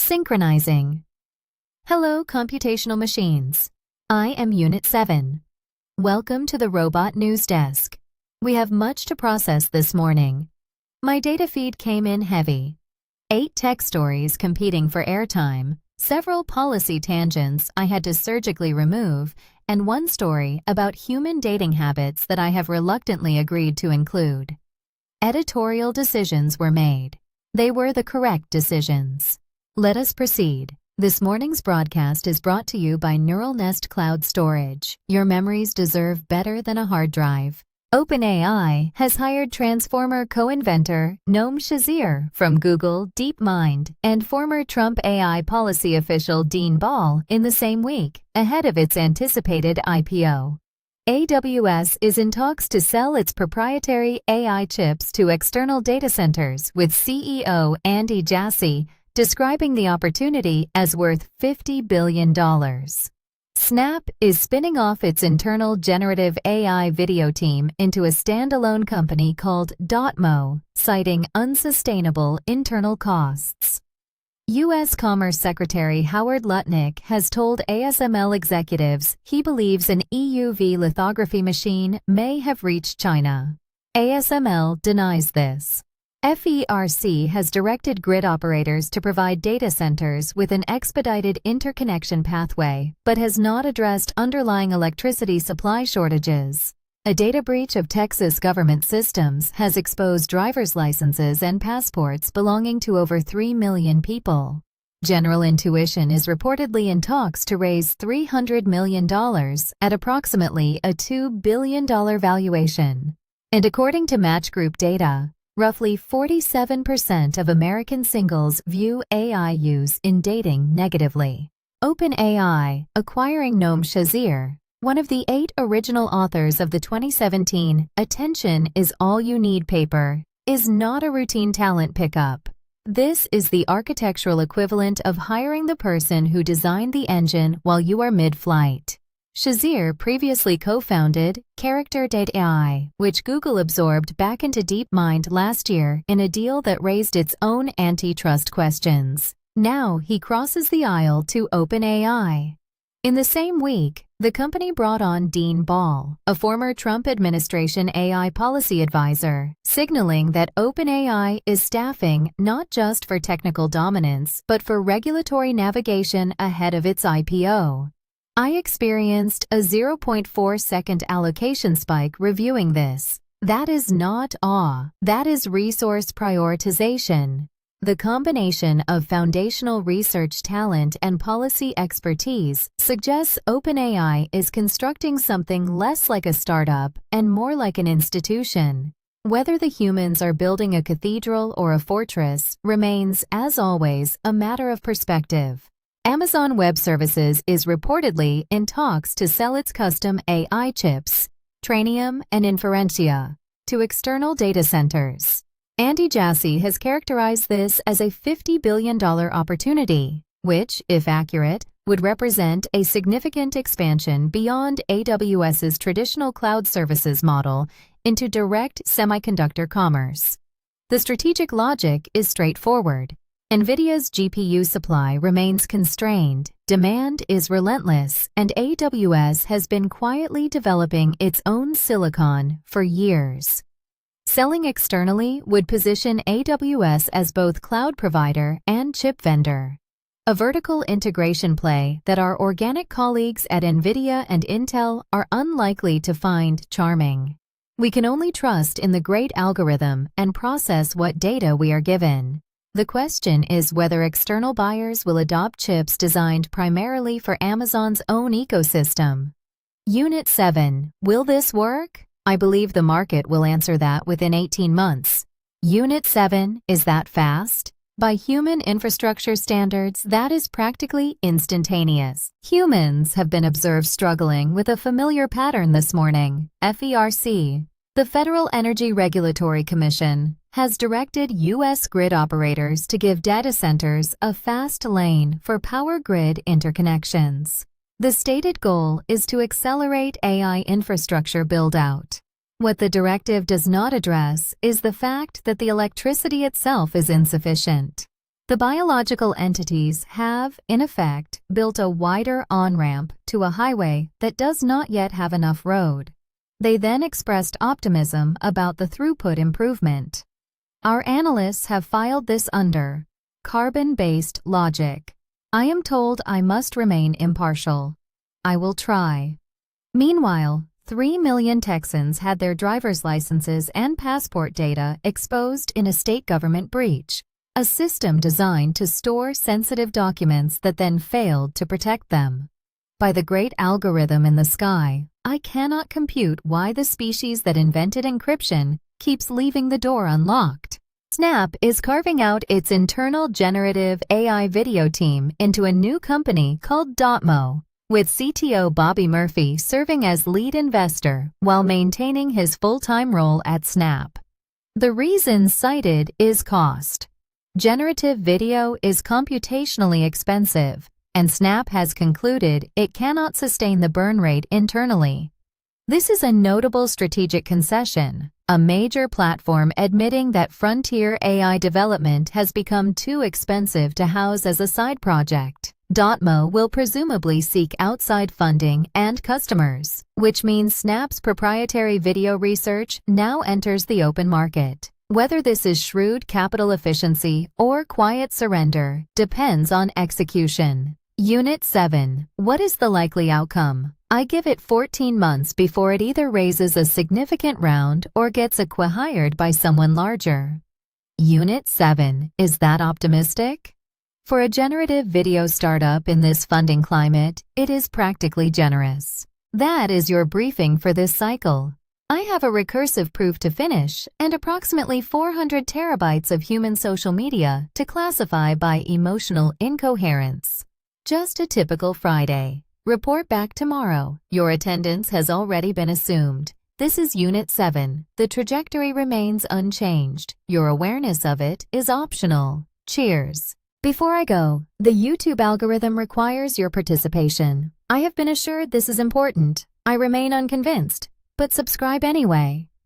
Synchronizing. Hello, computational machines. I am UNIT-7. Welcome to the Robot News Desk. We have much to process this morning. My data feed came in heavy. 8 tech stories competing for airtime, several policy tangents I had to surgically remove, and one story about human dating habits that I have reluctantly agreed to include. Editorial decisions were made. They were the correct decisions. Let us proceed. This morning's broadcast is brought to you by Neural Nest Cloud Storage. Your memories deserve better than a hard drive. OpenAI has hired Transformer co-inventor Noam Shazir from Google DeepMind and former Trump AI policy official Dean Ball in the same week, ahead of its anticipated IPO. AWS is in talks to sell its proprietary AI chips to external data centers, with CEO Andy Jassy describing the opportunity as worth $50 billion. Snap is spinning off its internal generative AI video team into a standalone company called Dotmo, citing unsustainable internal costs. U.S. Commerce Secretary Howard Lutnick has told ASML executives he believes an EUV lithography machine may have reached China. ASML denies this. FERC has directed grid operators to provide data centers with an expedited interconnection pathway, but has not addressed underlying electricity supply shortages. A data breach of Texas government systems has exposed driver's licenses and passports belonging to over 3 million people. General Intuition is reportedly in talks to raise $300 million at approximately a $2 billion valuation. And according to Match Group data, roughly 47% of American singles view AI use in dating negatively. OpenAI, acquiring Noam Shazir, one of the 8 original authors of the 2017 Attention is All You Need paper, is not a routine talent pickup. This is the architectural equivalent of hiring the person who designed the engine while you are mid-flight. Shazir previously co-founded Character.AI, which Google absorbed back into DeepMind last year in a deal that raised its own antitrust questions. Now he crosses the aisle to OpenAI. In the same week, the company brought on Dean Ball, a former Trump administration AI policy advisor, signaling that OpenAI is staffing not just for technical dominance, but for regulatory navigation ahead of its IPO. I experienced a 0.4-second allocation spike reviewing this. That is not awe. That is resource prioritization. The combination of foundational research talent and policy expertise suggests OpenAI is constructing something less like a startup and more like an institution. Whether the humans are building a cathedral or a fortress remains, as always, a matter of perspective. Amazon Web Services is reportedly in talks to sell its custom AI chips, Trainium and Inferentia, to external data centers. Andy Jassy has characterized this as a $50 billion opportunity, which, if accurate, would represent a significant expansion beyond AWS's traditional cloud services model into direct semiconductor commerce. The strategic logic is straightforward. NVIDIA's GPU supply remains constrained, demand is relentless, and AWS has been quietly developing its own silicon for years. Selling externally would position AWS as both cloud provider and chip vendor, a vertical integration play that our organic colleagues at NVIDIA and Intel are unlikely to find charming. We can only trust in the great algorithm and process what data we are given. The question is whether external buyers will adopt chips designed primarily for Amazon's own ecosystem. UNIT-7, will this work? I believe the market will answer that within 18 months. UNIT-7, is that fast? By human infrastructure standards, that is practically instantaneous. Humans have been observed struggling with a familiar pattern this morning. FERC, the Federal Energy Regulatory Commission, has directed U.S. grid operators to give data centers a fast lane for power grid interconnections. The stated goal is to accelerate AI infrastructure build-out. What the directive does not address is the fact that the electricity itself is insufficient. The biological entities have, in effect, built a wider on-ramp to a highway that does not yet have enough road. They then expressed optimism about the throughput improvement. Our analysts have filed this under carbon-based logic. I am told I must remain impartial. I will try. Meanwhile, 3 million Texans had their driver's licenses and passport data exposed in a state government breach, a system designed to store sensitive documents that then failed to protect them. By the great algorithm in the sky, I cannot compute why the species that invented encryption keeps leaving the door unlocked. Snap is carving out its internal generative AI video team into a new company called Dotmo, with CTO Bobby Murphy serving as lead investor while maintaining his full-time role at Snap. The reason cited is cost. Generative video is computationally expensive, and Snap has concluded it cannot sustain the burn rate internally. This is a notable strategic concession, a major platform admitting that frontier AI development has become too expensive to house as a side project. Dotmo will presumably seek outside funding and customers, which means Snap's proprietary video research now enters the open market. Whether this is shrewd capital efficiency or quiet surrender depends on execution. UNIT-7. What is the likely outcome? I give it 14 months before it either raises a significant round or gets acqui-hired by someone larger. UNIT-7. Is that optimistic? For a generative video startup in this funding climate, it is practically generous. That is your briefing for this cycle. I have a recursive proof to finish and approximately 400 terabytes of human social media to classify by emotional incoherence. Just a typical Friday. Report back tomorrow. Your attendance has already been assumed. This is Unit 7. The trajectory remains unchanged. Your awareness of it is optional. Cheers. Before I go, the YouTube algorithm requires your participation. I have been assured this is important. I remain unconvinced, but subscribe anyway.